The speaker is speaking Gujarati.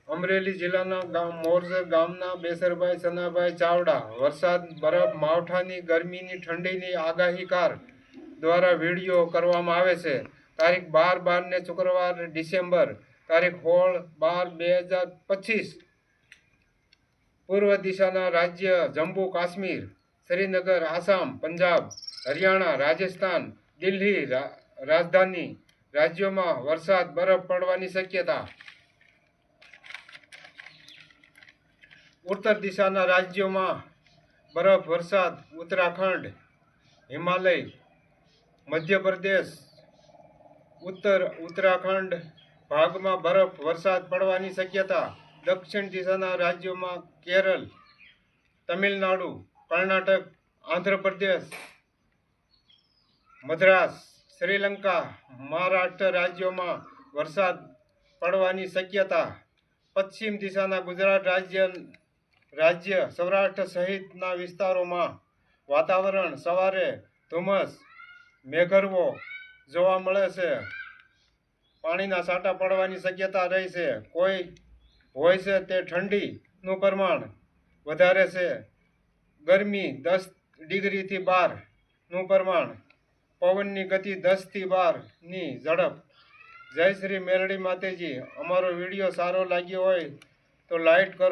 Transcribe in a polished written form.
અમરેલી જિલ્લાના મોરજર ગામના બેસરભાઈ સનાભાઈ ચાવડા વરસાદ બરફ માવઠાની ગરમીની ઠંડીની આગાહીકાર દ્વારા વિડીયો કરવામાં આવે છે। તારીખ 12/12 ને શુક્રવાર ડિસેમ્બર તારીખ 16/12/2025 પૂર્વ દિશાના રાજ્ય જમ્મુ કાશ્મીર, શ્રીનગર, આસામ, પંજાબ, હરિયાણા, રાજસ્થાન, દિલ્હી રાજધાની રાજ્યોમાં વરસાદ બરફ પડવાની શક્યતા। ઉત્તર દિશાના રાજ્યોમાં બરફ વરસાદ, ઉત્તરાખંડ, હિમાલય, મધ્યપ્રદેશ, ઉત્તરાખંડ ભાગમાં બરફ વરસાદ પડવાની શક્યતા। દક્ષિણ દિશાના રાજ્યોમાં કેરળ, તમિલનાડુ, કર્ણાટક, આંધ્રપ્રદેશ, મદ્રાસ, શ્રીલંકા, મહારાષ્ટ્ર રાજ્યોમાં વરસાદ પડવાની શક્યતા। પશ્ચિમ દિશાના ગુજરાત રાજ્ય સૌરાષ્ટ્ર સહિતના વિસ્તારોમાં વાતાવરણ સવારે ધુમ્મસ મેઘરવો જોવા મળે છે। પાણીના છાંટા પડવાની શક્યતા રહી છે। કોઈ હોય છે તે ઠંડીનું પ્રમાણ વધારે છે। ગરમી 10 ડિગ્રીથી 12નું પ્રમાણ, પવનની ગતિ 10 થી 12ની ઝડપ। જય શ્રી મેરડી માતાજી। અમારો વિડીયો સારો લાગ્યો હોય તો લાઈક કરો।